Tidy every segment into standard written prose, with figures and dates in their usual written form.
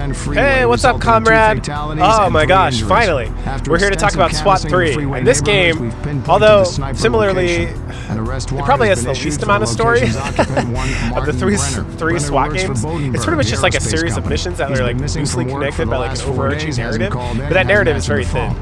10 freeway. Hey, what's up, comrade? Oh my gosh, finally. We're here to talk about SWAT 3. And this game, although similarly, it probably has the least amount of story of the three SWAT games. It's pretty much just like a series of missions that are like loosely connected by like an overarching narrative. But that narrative is very thin.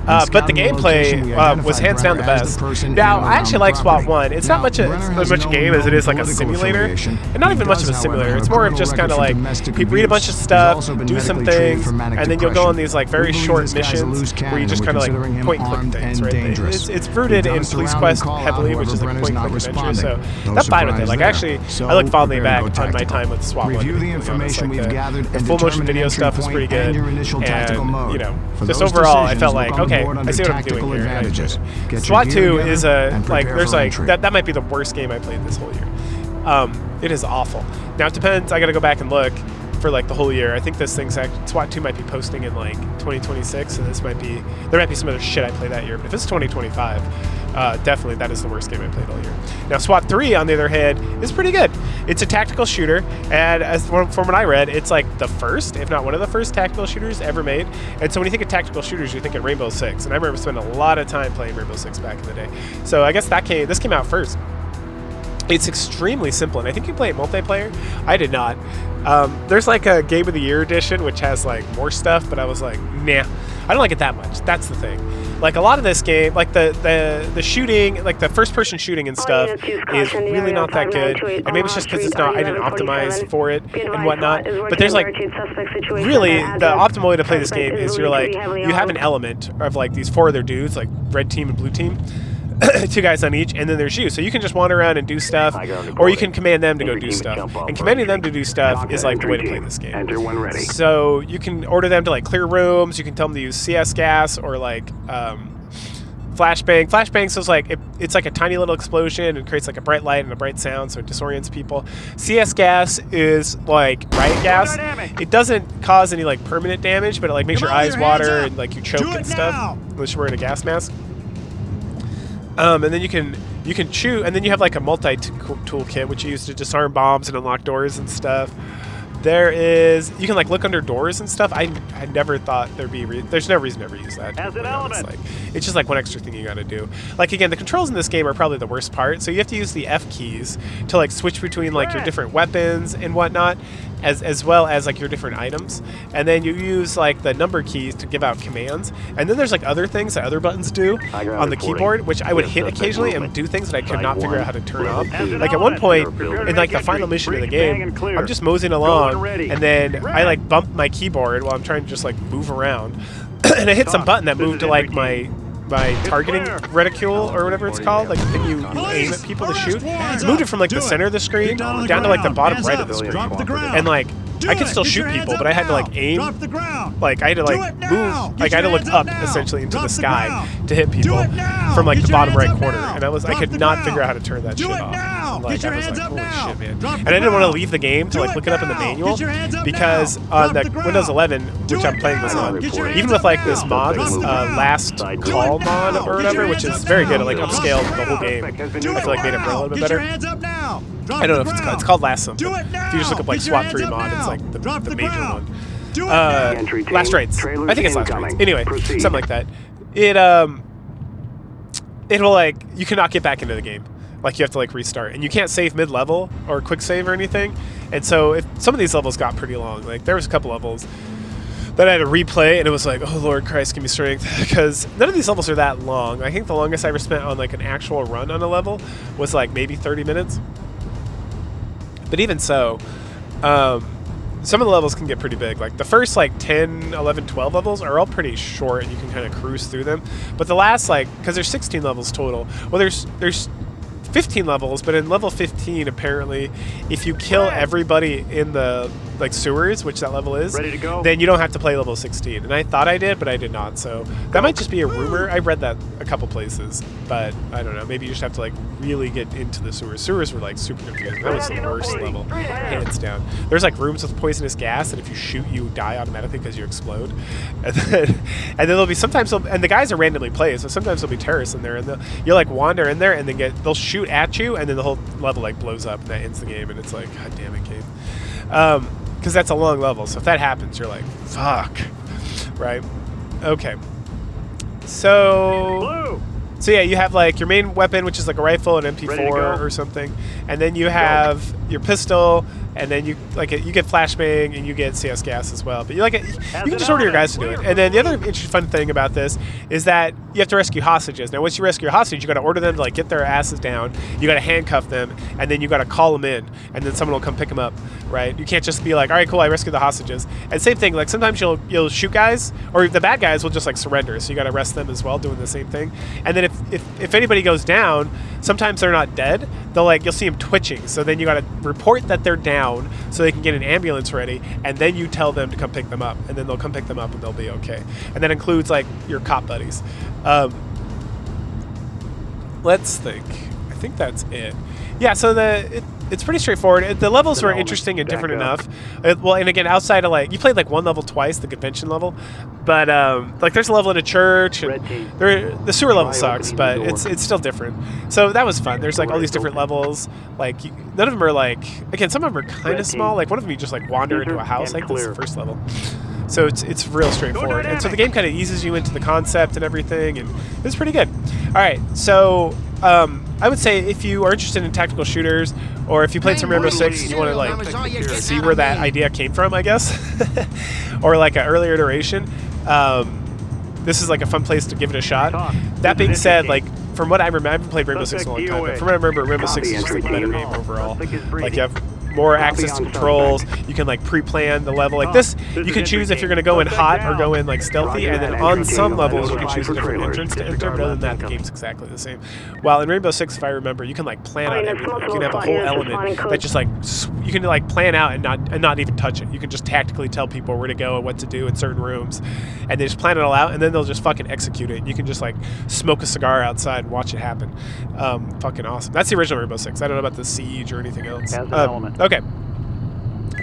But the gameplay was hands down the best. Now, I actually like SWAT 1. It's not as much a game as it is like a simulator. And not even much of a simulator. It's more of just kind of like, you read a bunch of stuff, do some things, and then you'll go on these like very short missions where you just kind of like point and click things, right? It's rooted in Police Quest heavily, which is like point and click adventure, so I'm fine with it. Like actually, I look fondly back on my time with SWAT 1. The full motion video stuff was pretty good, and you know, just overall, I felt like, okay, I see what I'm doing here. SWAT 2 is that might be the worst game I played this whole year. It is awful. Now it depends. I got to go back and look for like the whole year. I think this thing's SWAT 2 might be posting in like 2026, and there might be some other shit I played that year. But if it's 2025, definitely that is the worst game I played all year. Now SWAT 3, on the other hand, is pretty good. It's a tactical shooter, and from what I read, it's like the first, if not one of the first tactical shooters ever made. And so when you think of tactical shooters, you think of Rainbow Six, and I remember spending a lot of time playing Rainbow Six back in the day. So I guess this came out first. It's extremely simple, and I think you play it multiplayer. I did not. There's like a Game of the Year edition, which has like more stuff, but I was like, nah, I don't like it that much. That's the thing. Like a lot of this game, like the shooting, like the first-person shooting and stuff, is really not that good. And maybe it's just because I didn't optimize for it and whatnot. But there's like, really, the optimal way to play this game is you have an element of like these 4 other dudes, like red team and blue team. 2 guys on each, and then there's you. So you can just wander around and do stuff, or you can command them to go do stuff. And commanding them to do stuff is like the way to play this game. So you can order them to like clear rooms. You can tell them to use CS gas or like flashbang. Flashbang is like it's like a tiny little explosion and creates like a bright light and a bright sound, so it disorients people. CS gas is like riot gas. It doesn't cause any like permanent damage, but it like makes your eyes water and like you choke and stuff unless you're wearing a gas mask. And then you can shoot, and then you have like a multi-tool kit which you use to disarm bombs and unlock doors and stuff. You can like look under doors and stuff. I never thought there's no reason to ever use that. As an element. It's just like one extra thing you got to do. Like again, the controls in this game are probably the worst part. So you have to use the F keys to like switch between like your different weapons and whatnot, as well as like your different items. And then you use like the number keys to give out commands. And then there's like other things that other buttons do on the keyboard, which I would hit occasionally and do things that I could not figure out how to turn off. Like at one point in like the final mission of the game, I'm just moseying along, and then I like bump my keyboard while I'm trying to just like move around, and I hit some button that moved to like my targeting reticule or whatever it's called, like the thing you aim at people to shoot. It moved it from like the center of the screen down to like the bottom right of the screen, and like I could still shoot people, but I had to like aim, like I had to like move, like I had to look up essentially into the sky to hit people from like the bottom right corner, and I could not figure out how to turn that shit off. Like I was like, holy shit, man! And I didn't want to leave the game to like look it up in the manual, because on the Windows 11, which I'm playing this on, even with like this mod, this last call mod or whatever, which is very good, it like upscaled the whole game. I feel like made it run a little bit better. I don't know if it's called last something. If you just look up like SWAT 3 mod, it's like the major one. Last Rights. I think it's Last Rights. Anyway, something like that. It'll like, you cannot get back into the game. Like you have to like restart, and you can't save mid-level or quick save or anything. And so some of these levels got pretty long. Like there was a couple levels that I had to replay, and it was like, oh Lord Christ, give me strength, because none of these levels are that long. I think the longest I ever spent on like an actual run on a level was like maybe 30 minutes. But even so, some of the levels can get pretty big. Like the first like 10, 11, 12 levels are all pretty short, and you can kind of cruise through them. But the last, like, because there's 16 levels total. Well, there's 15 levels, but in level 15, apparently, if you kill everybody in the like sewers, which that level is, Ready to go? then you don't have to play level 16. And I thought I did, but I did not. So that might just be a rumor. I read that a couple places, but I don't know. Maybe you just have to like really get into the sewers. Sewers were like super confusing. That was the worst level, hands down. There's like rooms with poisonous gas, and if you shoot, you die automatically because you explode. And then there'll be sometimes, and the guys are randomly placed, so sometimes there'll be terrorists in there, and you'll like wander in there, and then they'll shoot at you, and then the whole level like blows up, and that ends the game, and it's like, god damn it, game. because that's a long level. So if that happens, you're like, fuck, right? Okay. So yeah, you have like your main weapon, which is like a rifle, an MP4 or something, and then you have your pistol, and then you get flashbang and you get CS gas as well. But you can just order your guys to do it. And then the other interesting fun thing about this is that you have to rescue hostages. Now, once you rescue a hostage, you got to order them to like get their asses down. You got to handcuff them, and then you got to call them in, and then someone will come pick them up. Right? You can't just be like, all right, cool, I rescued the hostages. And same thing, like sometimes you'll shoot guys, or the bad guys will just like surrender. So you got to arrest them as well, doing the same thing. And then if anybody goes down, sometimes they're not dead. You'll see them twitching. So then you got to report that they're down, so they can get an ambulance ready, and then you tell them to come pick them up, and then they'll come pick them up and they'll be okay. And that includes like your cop buddies. Let's think. I think that's it. Yeah, so it's pretty straightforward. The levels were interesting and different enough. Well, and again, outside of like, you played like one level twice, the convention level, but like there's a level in a church, and the sewer level sucks, but it's still different. So that was fun. There's like all these different levels. Like none of them are like, again, some of them are kind of small. Like one of them you just like wander into a house. Like this is the first level. So it's real straightforward. And so the game kind of eases you into the concept and everything, and it's pretty good. All right, so I would say if you are interested in tactical shooters, or if you played some Rainbow Six and you want to like see where that idea came from, I guess, or like an earlier iteration, this is like a fun place to give it a shot. That being said, like from what I remember, I haven't played Rainbow Six in a long time, but from what I remember, Rainbow Six is just like a better game overall. Like you have more access to controls. You can like pre-plan the level. Like this, you can choose if you're going to go in hot or go in like stealthy, and then on some levels you can choose a different entrance to enter, but other than that, the game's exactly the same. While in Rainbow Six, if I remember, you can like plan out everything. You can have a whole element that just like, you can like plan out and not even touch it. You can just tactically tell people where to go and what to do in certain rooms, and they just plan it all out, and then they'll just fucking execute it. You can just like smoke a cigar outside and watch it happen. Fucking awesome. That's the original Rainbow Six. I don't know about the Siege or anything else. Okay.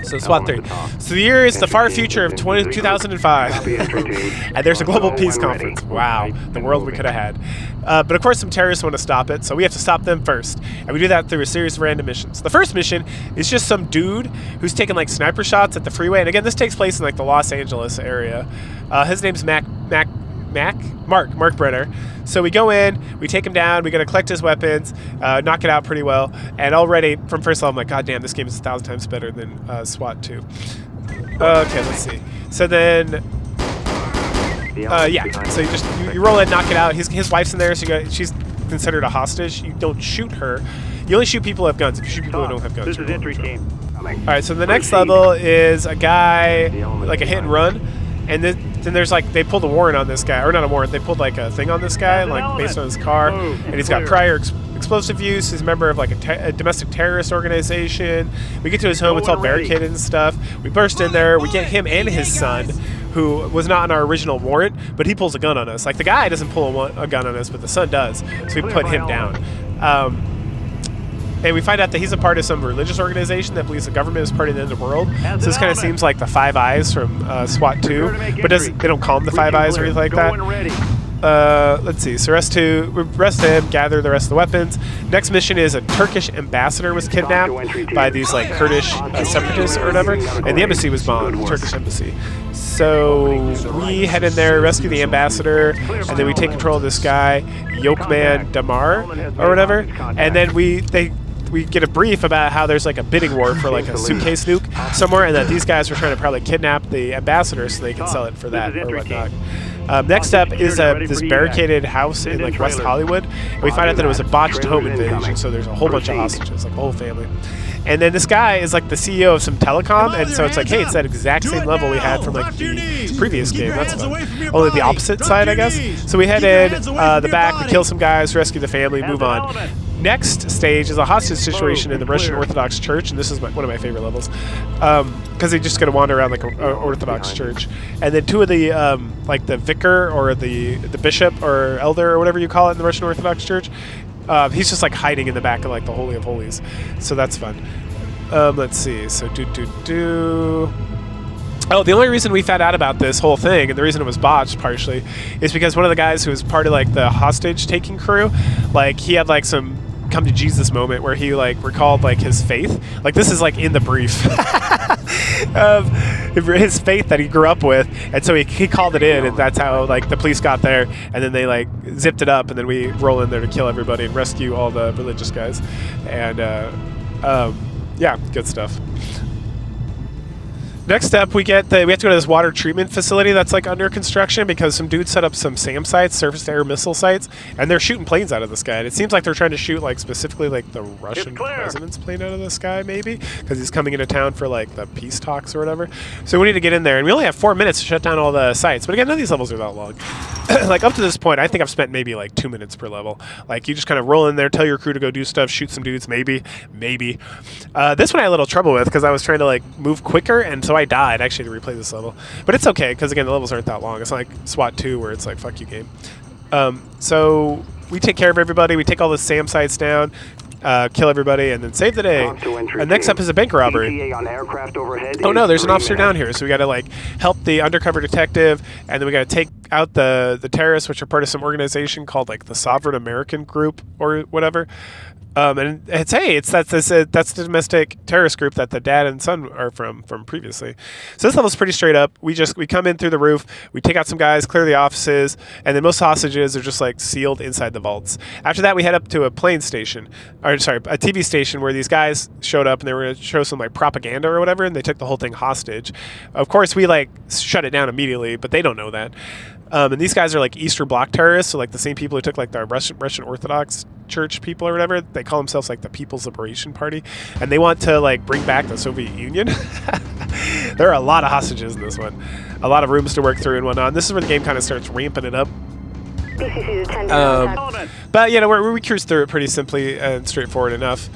So SWAT 3. So the year is the far future of 2005. And there's a global peace conference. Wow, the world we could have had. But of course some terrorists want to stop it, so we have to stop them first. And we do that through a series of random missions. The first mission is just some dude who's taking like sniper shots at the freeway. And again, this takes place in like the Los Angeles area. His name's Mark Brenner. So we go in, we take him down, we got to collect his weapons, knock it out pretty well, and already from first level I'm like, god damn, this game is 1,000 times better than SWAT 2. Okay, let's see. So then, yeah, so you roll in, knock it out. His wife's in there, so she's considered a hostage. You don't shoot her. You only shoot people who have guns. If you shoot people who don't have guns, this is entry team. Alright, so the next level is a guy, like a hit and run, and then there's like, they pulled a warrant on this guy, or not a warrant, they pulled like a thing on this guy, like based on his car, and he's got prior explosive use, he's a member of like a domestic terrorist organization. We get to his home, it's all barricaded and stuff. We burst in there, we get him and his son, who was not on our original warrant, but he pulls a gun on us. Like the guy doesn't pull a gun on us, but the son does, so we put him down. And we find out that he's a part of some religious organization that believes the government is part of the end of the world. So this kind of seems like the Five Eyes from SWAT 2, but they don't call him the Five Eyes or anything like that. Let's see. So we arrest him, gather the rest of the weapons. Next mission is a Turkish ambassador was kidnapped by these like Kurdish separatists or whatever, and the embassy was bombed, the Turkish embassy. So we head in there, rescue the ambassador, and then we take control of this guy, Yokman Damar or whatever, and then we get a brief about how there's like a bidding war for like a suitcase nuke somewhere, and that these guys are trying to probably kidnap the ambassador so they can sell it for that or whatnot. Next up is this barricaded house in like West Hollywood. And we find out that it was a botched home invasion, so there's a whole bunch of hostages, like the whole family. And then this guy is like the CEO of some telecom, and so it's like, hey, it's that exact same level we had from like the previous game. That's fun. Only the opposite side, I guess. So we head in the back, we kill some guys, rescue the family, move on. Next stage is a hostage situation in the Russian Orthodox Church, and this is one of my favorite levels, because they just got to wander around like an Orthodox church. And then two of the like the vicar or the bishop or elder or whatever you call it in the Russian Orthodox Church, he's just like hiding in the back of like the Holy of Holies, so that's fun. Let's see. So Oh, the only reason we found out about this whole thing, and the reason it was botched partially, is because one of the guys who was part of like the hostage taking crew, like he had like some come to Jesus moment where he like recalled like his faith. Like this is like in the brief. of his faith that he grew up with, and so he called it in, and that's how like the police got there, and then they like zipped it up, and then we roll in there to kill everybody and rescue all the religious guys, and yeah, good stuff. Next up, we have to go to this water treatment facility that's like under construction because some dudes set up some SAM sites, surface-to-air missile sites, and they're shooting planes out of the sky. And it seems like they're trying to shoot like specifically like the Russian president's plane out of the sky, maybe, because he's coming into town for like the peace talks or whatever. So we need to get in there, and we only have 4 minutes to shut down all the sites. But again, none of these levels are that long. Like up to this point, I think I've spent maybe like 2 minutes per level. Like you just kind of roll in there, tell your crew to go do stuff, shoot some dudes, maybe. This one I had a little trouble with because I was trying to like move quicker, and so I died actually to replay this level. But it's okay because again, the levels aren't that long. It's not like SWAT 2 where it's like fuck you game. So we take care of everybody. We take all the SAM sites down. Kill everybody and then save the day. And next up is a bank robbery. Oh no, there's an officer down here, so we gotta like help the undercover detective, and then we gotta take out the terrorists, which are part of some organization called like the Sovereign American Group or whatever. And it's that's the domestic terrorist group that the dad and son are from previously. So this level's pretty straight up. We come in through the roof, we take out some guys, clear the offices, and then most hostages are just like sealed inside the vaults. After that, we head up to a plane station, a TV station where these guys showed up and they were going to show some like propaganda or whatever, and they took the whole thing hostage. Of course, we like shut it down immediately, but they don't know that. And these guys are like Eastern Bloc terrorists, so like the same people who took like the Russian Orthodox Church people or whatever. They call themselves like the People's Liberation Party, and they want to like bring back the Soviet Union. There are a lot of hostages in this one, a lot of rooms to work through and whatnot. And this is where the game kind of starts ramping it up. But you know, we cruise through it pretty simply and straightforward enough.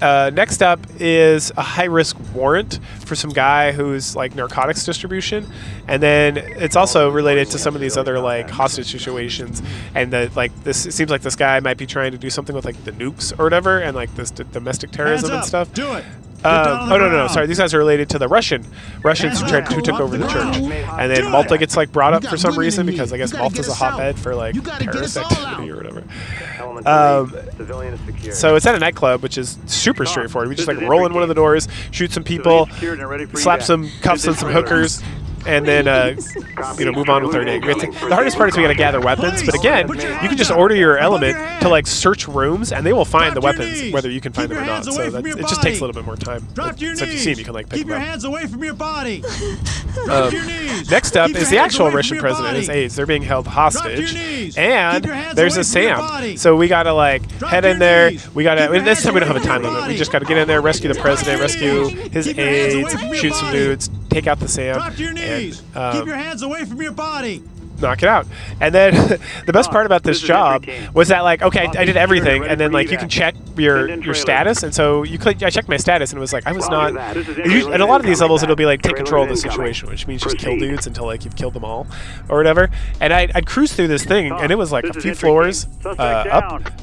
Next up is a high-risk warrant for some guy who's like narcotics distribution, and then it's also related to some of these other like hostage situations. And it seems like this guy might be trying to do something with like the nukes or whatever, and like this domestic terrorism and stuff. Do it. No, sorry. These guys are related to the Russians who took over the church, and then Malta gets like brought up for some reason because I guess Malta's a hotbed for like terrorist activity or whatever. So it's at a nightclub, which is super straightforward. We just like roll in one of the doors, shoot some people, slap some cuffs on some hookers, and then move on with our day. The hardest part is we gotta gather weapons, but again, you can just order your element to like search rooms, and they will find the weapons whether you can find them or not. So it just takes a little bit more time. So if you see them, you can like pick them up. Keep your hands away from your body. Next up is the actual Russian president, his aides. They're being held hostage, and there's a SAM. So we gotta like head in there. This time we don't have a time limit. We just gotta get in there, rescue the president, rescue his aides, shoot some dudes, take out the SAM, and keep your hands away from your body. Knock it out. And then the best part about this job was that like, okay, I did everything, and then like you can check your status, and so I checked my status, and it was like I was not. And a lot of these levels, it'll be like take control of the situation, which means just kill dudes until like you've killed them all, or whatever. And I'd cruise through this thing, and it was like a few floors up,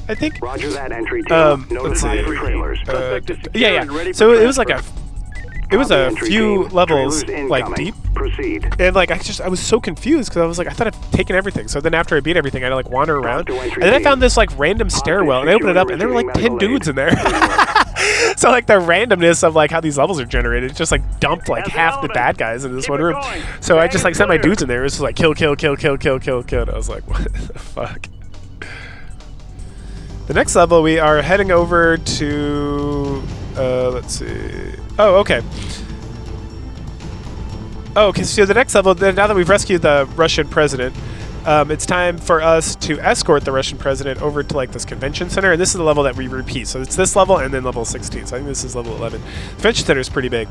I think. Let's see. Yeah. So it was like a few levels like deep, and like I was so confused because I was like I thought I'd taken everything. So then after I beat everything, I had to like wander around, and then I found this like random stairwell, and I opened it up, and there were like 10 dudes in there. So like the randomness of like how these levels are generated, just like dumped like half the bad guys in this one room. So I just like sent my dudes in there. It was just like kill. And I was like, what the fuck? The next level, we are heading over to. Let's see. Oh, okay. So the next level, now that we've rescued the Russian president, it's time for us to escort the Russian president over to like this convention center, and this is the level that we repeat. So it's this level and then level 16. So I think this is level 11. The convention center is pretty big.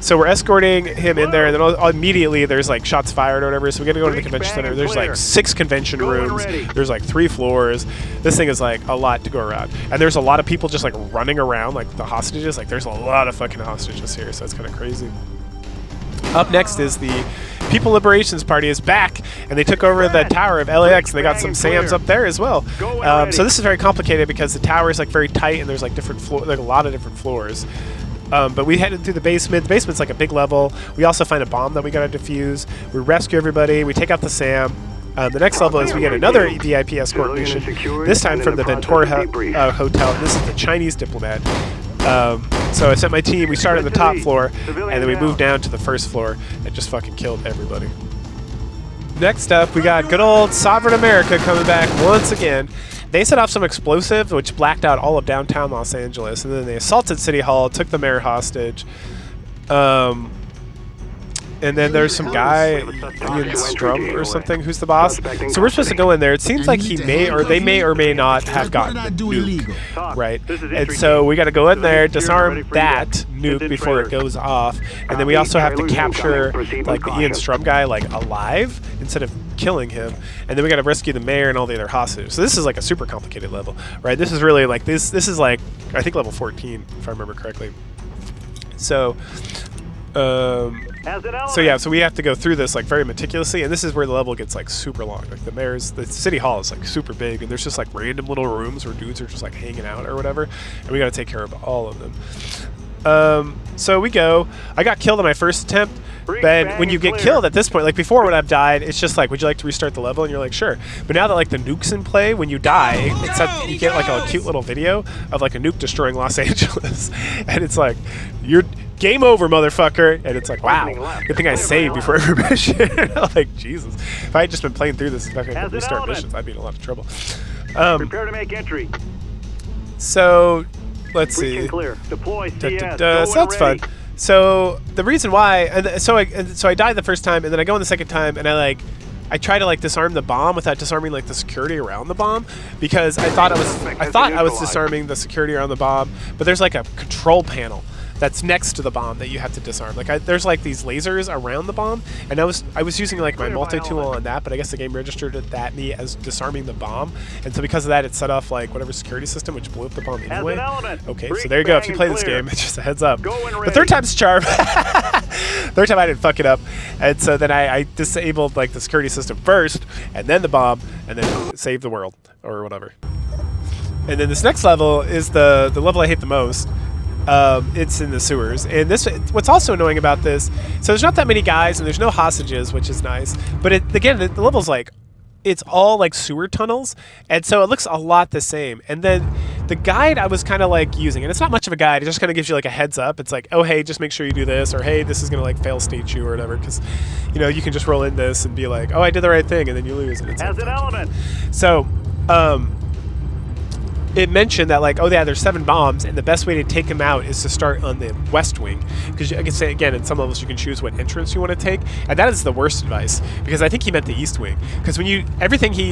So we're escorting him in there, and then immediately there's like shots fired or whatever. So we got to go to the convention center. There's like 6 convention rooms. There's like 3 floors. This thing is like a lot to go around, and there's a lot of people just like running around, like the hostages. Like there's a lot of fucking hostages here, so it's kind of crazy. Up next is the People Liberations Party is back, and they took over the tower of LAX, and they got some SAMs up there as well. So this is very complicated because the tower is like very tight, and there's like like a lot of different floors. But we headed through the basement. The basement's like a big level. We also find a bomb that we gotta defuse. We rescue everybody. We take out the SAM. The next level is we get another VIP escort mission, this time from the Ventura Hotel. This is the Chinese diplomat. So I sent my team. We started on the top floor, and then we moved down to the first floor and just fucking killed everybody. Next up, we got good old Sovereign America coming back once again. They set off some explosives, which blacked out all of downtown Los Angeles, and then they assaulted City Hall, took the mayor hostage. And then there's some guy, Ian Strum or something, who's the boss. So we're supposed to go in there. It seems like he may, or they may or may not have gotten the nuke, right? And so we got to go in there, disarm that nuke before it goes off, and then we also have to capture like the Ian Strum guy like alive instead of killing him, and then we got to rescue the mayor and all the other hostages. So this is like a super complicated level, right? This is really like this is like I think level 14 if I remember correctly. So. So we have to go through this like very meticulously, and this is where the level gets like super long. Like the city hall is like super big, and there's just like random little rooms where dudes are just like hanging out or whatever, and we got to take care of all of them. So we go. I got killed on my first attempt. But when you get killed at this point, like before when I've died, it's just like, would you like to restart the level? And you're like, sure. But now that like the nuke's in play, when you die, you get like a cute little video of like a nuke destroying Los Angeles. And it's like, you're game over, motherfucker. And it's like, wow, good thing I saved before every mission. Like, Jesus. If I had just been playing through this, if I could restart missions, I'd be in a lot of trouble. Prepare to make entry. So, let's see. Clear. Deploy CS. So that's fun. So the reason why, so I died the first time, and then I go in the second time, and I try to like disarm the bomb without disarming like the security around the bomb, because I thought I was disarming the security around the bomb, but there's like a control panel that's next to the bomb that you have to disarm. Like there's like these lasers around the bomb, and I was using like my multi-tool on that, but I guess the game registered that me as disarming the bomb, and so because of that it set off like whatever security system, which blew up the bomb anyway. Okay, so there you go. If you play this game, it's just a heads up. The third time's a charm. Third time I didn't fuck it up, and so then I disabled like the security system first, and then the bomb, and then saved the world or whatever. And then this next level is the level I hate the most. It's in the sewers, and what's also annoying about this, so there's not that many guys and there's no hostages, which is nice, but again the level's like, it's all like sewer tunnels, and so it looks a lot the same. And then the guide I was kind of like using, and it's not much of a guide, it just kind of gives you like a heads up. It's like, oh hey, just make sure you do this, or hey, this is gonna like fail state you or whatever, because you know you can just roll in this and be like, oh I did the right thing, and then you lose, and it's as like, an element. So it mentioned that like, oh yeah, there's 7 bombs, and the best way to take them out is to start on the west wing, because I can say again, in some levels you can choose what entrance you want to take, and that is the worst advice, because I think he meant the east wing, because when you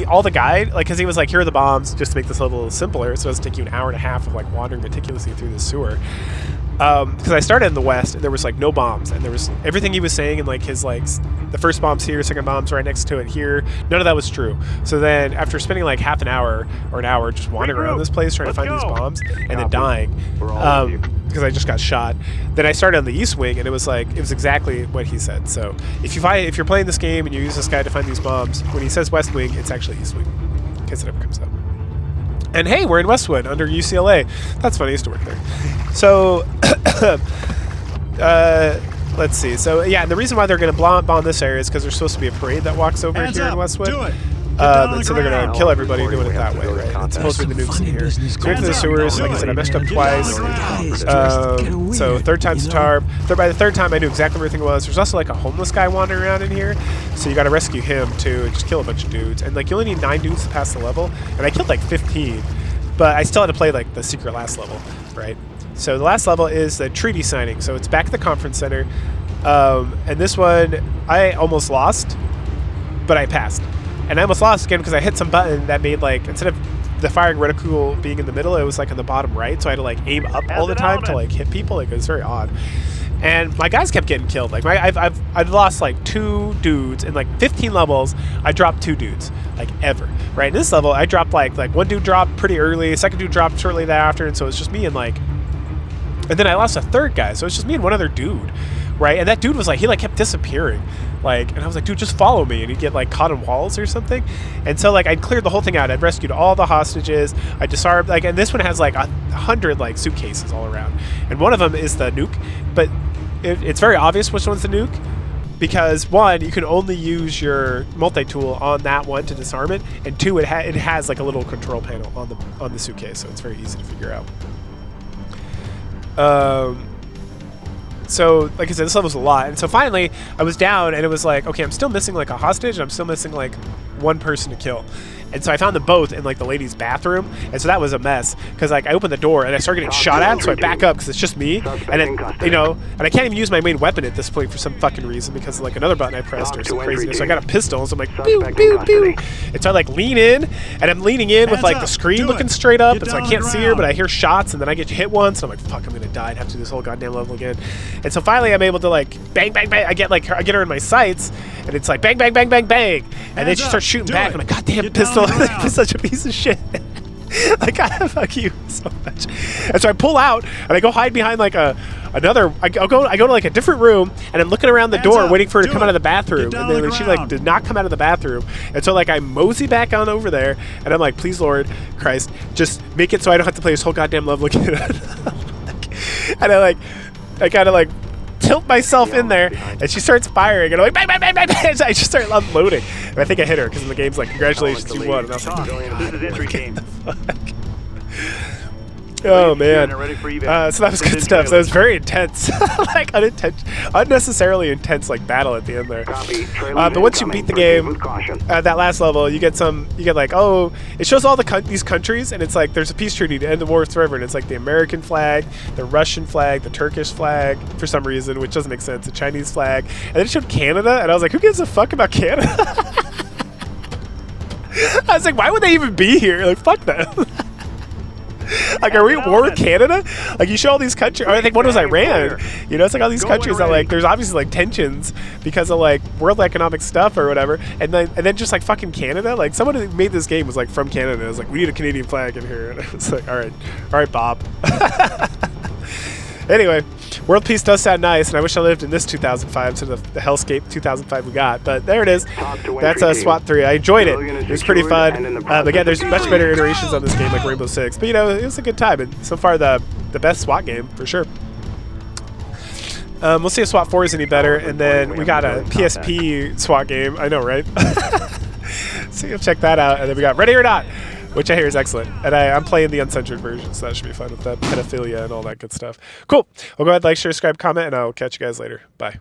all the guide, like, because he was like, here are the bombs, just to make this level a little simpler, so it doesn't take you an hour and a half of like wandering meticulously through the sewer. Because I started in the west, and there was like no bombs, and there was everything he was saying, and like his like the first bomb's here, second bomb's right next to it here. None of that was true. So then after spending like half an hour or an hour just wandering around this place trying to find these bombs and then dying, because I just got shot, then I started on the east wing, and it was exactly what he said. So if you're playing this game and you use this guy to find these bombs, when he says west wing, it's actually east wing, in case it ever comes up. And hey, we're in Westwood under UCLA. That's funny, I used to work there. So, let's see. So, yeah, and the reason why they're going to bomb this area is because there's supposed to be a parade that walks over here in Westwood. Do it. And so they're going to kill everybody doing it that way, right? It's supposed to be the nukes in here. So into the sewers, like I said, I messed up twice. So third time's the charm. By the third time, I knew exactly where everything was. There's also like a homeless guy wandering around in here, so you got to rescue him too and just kill a bunch of dudes. And like you only need 9 dudes to pass the level, and I killed like 15, but I still had to play like the secret last level, right? So the last level is the treaty signing. So it's back at the conference center, and this one I almost lost, but I passed. And I almost lost again because I hit some button that made like, instead of the firing reticle being in the middle, it was like on the bottom right, so I had to like aim up all the time to like hit people. Like it was very odd. And my guys kept getting killed. Like I've lost like 2 dudes in like 15 levels. I dropped 2 dudes like ever. Right in this level, I dropped like one dude dropped pretty early, second dude dropped shortly thereafter, and so it's just me and like, and then I lost a third guy, so it's just me and one other dude. Right, and that dude was like, he like kept disappearing, like, and I was like, dude, just follow me, and he'd get like caught in walls or something. And so like I'd cleared the whole thing out. I'd rescued all the hostages. I disarmed, like, and this one has like 100 like suitcases all around, and one of them is the nuke, but it's very obvious which one's the nuke, because 1, you can only use your multi-tool on that one to disarm it, and 2, it has like a little control panel on the suitcase, so it's very easy to figure out. So, like I said, this level's a lot. And so finally, I was down, and it was like, okay, I'm still missing, like, a hostage, and I'm still missing, like, one person to kill. And so I found them both in, like, the ladies' bathroom, and so that was a mess. Because, like, I opened the door, and I started getting shot at, so I back up, because it's just me. And then, you know, and I can't even use my main weapon at this point for some fucking reason, because, like, another button I pressed or some craziness. So I got a pistol, so I'm like, pew, pew, pew. And so I, like, lean in, and I'm leaning in with, like, the screen looking straight up, and so I can't see her, but I hear shots, and then I get hit once, and I'm like, fuck, I'm gonna die and have to do this whole goddamn level again. And so finally I'm able to, like, bang, bang, bang. I get her in my sights, and it's like, bang, bang, bang, bang, bang. And then she starts shooting back, and I'm like, goddamn pistol. It's such a piece of shit. Like, I fuck you so much. And so I pull out, and I go hide behind, like, another. I go to, like, a different room, and I'm looking around the door waiting for her to come out of the bathroom. And then she, like, did not come out of the bathroom. And so, like, I mosey back on over there, and I'm like, please, Lord Christ, just make it so I don't have to play this whole goddamn level again. And I kind of, like, tilt myself in there, and she starts firing, and I'm like, bang, bang, bang, bang, bang. So I just start unloading, and I think I hit her because the game's like, congratulations, you won. And I was like, this is entry team. oh man. So that was good stuff. So it was very intense, like unnecessarily intense, like battle at the end there. But once you beat the game, that last level, you get like, oh, it shows all these countries, and it's like there's a peace treaty to end the war forever, and it's like the American flag, the Russian flag, the Turkish flag for some reason, which doesn't make sense, the Chinese flag, and then it showed Canada, and I was like, who gives a fuck about Canada? I was like, why would they even be here? Like, fuck them. Like, are we at war with Canada? Like, you show all these countries. I think one was Iran. You know, it's like all these countries that, like, there's obviously, like, tensions because of, like, world economic stuff or whatever. And then just, like, fucking Canada. Like, someone who made this game was, like, from Canada. It was like, we need a Canadian flag in here. And I was like, all right, Bob. Anyway, world peace does sound nice, and I wish I lived in this 2005 to the hellscape 2005 we got. But there it is. That's SWAT 3. I enjoyed it. It was pretty fun. Again, there's much better iterations on this game, like Rainbow Six. But, you know, it was a good time. And so far, the best SWAT game, for sure. We'll see if SWAT 4 is any better. And then we got a PSP SWAT game. I know, right? So you'll check that out. And then we got Ready or Not, which I hear is excellent. And I'm playing the uncensored version, so that should be fun with the pedophilia and all that good stuff. Cool. Well, go ahead, like, share, subscribe, comment, and I'll catch you guys later. Bye.